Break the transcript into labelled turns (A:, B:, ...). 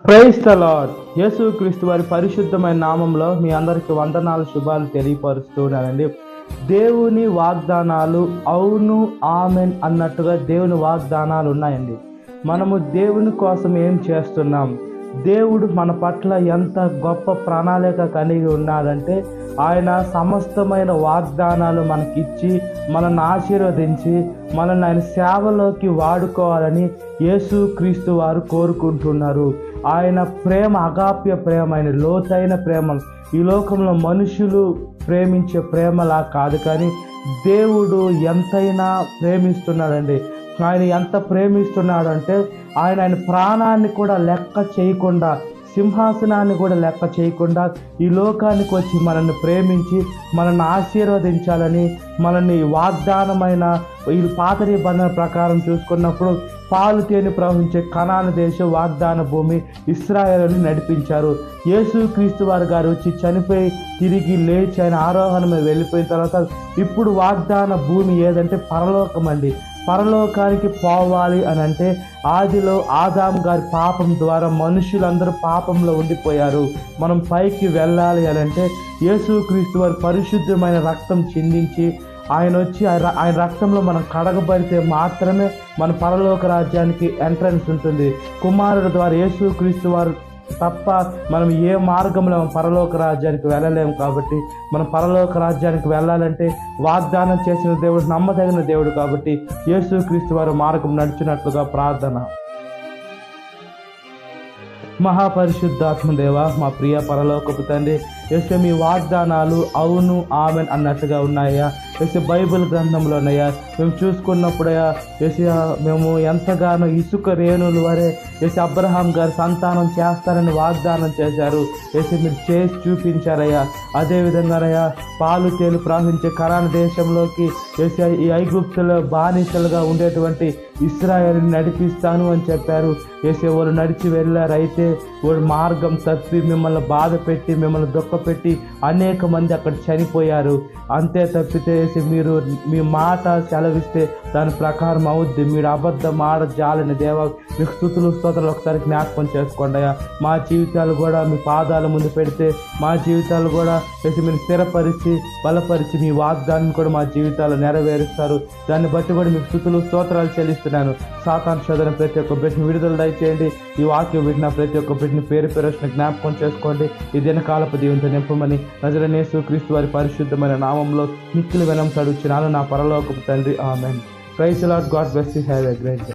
A: Praise the lord. యేసుక్రీస్తు వారి పరిశుద్ధమైన నామంలో మీ అందరికి వందనాలు, శుభాలు తెలియపరుస్తున్నానండి. దేవుని వాగ్దానాలు అవును ఆమెన్ అన్నట్టుగా దేవుని వాగ్దానాలు ఉన్నాయండి. మనము దేవుని కోసం ఏం చేస్తున్నాం, దేవుడు మన పట్ల ఎంత గొప్ప ప్రణాళిక కలిగి ఉన్నాడంటే ఆయన సమస్తమైన వాగ్దానాలు మనకిచ్చి మనల్ని ఆశీర్వదించి మనల్ని ఆయన సేవలోకి వాడుకోవాలని యేసుక్రీస్తు వారు కోరుకుంటున్నారు. ఆయన ప్రేమ అగాప్య ప్రేమ, ఆయన లోతైన ప్రేమ ఈ లోకంలో మనుషులు ప్రేమించే ప్రేమలా కాదు, కానీ దేవుడు ఎంతైనా ప్రేమిస్తున్నాడండి. ఆయన ఎంత ప్రేమిస్తున్నాడు అంటే ఆయన ప్రాణాన్ని కూడా లెక్క చేయకుండా, సింహాసనాన్ని కూడా లెక్క చేయకుండా ఈ లోకానికి వచ్చి మనల్ని ప్రేమించి మనల్ని ఆశీర్వదించాలని, మనల్ని వాగ్దానమైన ఈ పాత నిబంధన ప్రకారం చూసుకున్నప్పుడు పాలు తేనె ప్రవహించే కనాను దేశం వాగ్దాన భూమి ఇశ్రాయేలుని నడిపించారు. యేసుక్రీస్తు వారు గారు వచ్చి చనిపోయి తిరిగి లేచి ఆయన ఆరోహణమై వెళ్ళిపోయిన తర్వాత ఇప్పుడు వాగ్దాన భూమి ఏదంటే పరలోకం అండి. పరలోకానికి పోవాలి అని అంటే ఆదిలో ఆదాము గారి పాపం ద్వారా మనుషులందరూ పాపంలో ఉండిపోయారు. మనం పైకి వెళ్ళాలి అని అంటే యేసుక్రీస్తు వారి పరిశుద్ధమైన రక్తం చిందించి ఆయన వచ్చి ఆయన రక్తంలో మనం కడగబడితే మాత్రమే మన పరలోక రాజ్యానికి ఎంట్రన్స్ ఉంటుంది. కుమారుడు ద్వారా యేసుక్రీస్తు వారు తప్ప మనం ఏ మార్గంలో పరలోక రాజ్యానికి వెళ్ళలేము. కాబట్టి మనం పరలోక రాజ్యానికి వెళ్ళాలంటే వాగ్దానం చేసిన దేవుడు నమ్మదగిన దేవుడు. కాబట్టి యేసుక్రీస్తు వారు మార్గం నడిచినట్లుగా ప్రార్థన. మహాపరిశుద్ధాత్మ దేవ, మా ప్రియ పరలోకపు తండ్రి, యేసు మీ వాగ్దానాలు అవును ఆమెన్ అన్నట్టుగా ఉన్నాయా యేసు బైబిల్ గ్రంథంలోనయ్యా. మేము చూసుకున్నప్పుడయ్యా యేసు మేము ఎంతగానో ఇసుక రేణులు వరే యేసు అబ్రహాం గారు సంతానం చేస్తారని వాగ్దానం చేశారు. యేసు మీరు చేసి చూపించారయ్యా. అదేవిధంగానయ్యా పాలు తేలు ప్రవహించే కనాను దేశంలోకి యేసు ఈ ఐగుప్తులో బానిసలుగా ఉండేటువంటి ఇశ్రాయేలుని నడిపిస్తాను అని చెప్పారు. యేసు వాళ్ళు నడిచి వెళ్ళారైతే వాడు మార్గం తప్పి మిమ్మల్ని బాధ పెట్టి మిమ్మల్ని దుఃఖపెట్టి అనేక మంది అక్కడ చనిపోయారు. అంతే తప్పితే మీరు మీ మాట సెలవిస్తే దాని ప్రకారం అవుద్ది. మీరు అబద్ధం ఆడజాలని దేవా, మీకు స్తుతులు స్తోత్రాలు ఒకసారి జ్ఞాపకం చేసుకోండి అయ్యా. మా జీవితాలు కూడా మీ పాదాల ముందు పెడితే మా జీవితాలు కూడా మీరు స్థిరపరిచి బలపరిచి మీ వాగ్దానం కూడా మా జీవితాలు నెరవేరుస్తారు. దాన్ని బట్టి కూడా మీకు స్తుతులు స్తోత్రాలు చెల్లిస్తున్నాను. సాతాను శోధన ప్రతి ఒక్క బిడ్డను విడుదల దయచేయండి. ఈ వాక్యం విడిన ప్రతి ఒక్క బిడ్డని పేరు పేరున జ్ఞాపకం చేసుకోండి. ఈ దినకాలపు దీవెనతో నింపమని నజరేయుడైన యేసుక్రీస్తు వారి పరిశుద్ధమైన నామంలో మిక్కిలి వినమ్రత అడుగుచున్నాను నా పరలోకపు తండ్రి. Amen. Praise the Lord. God bless you. Have a great day.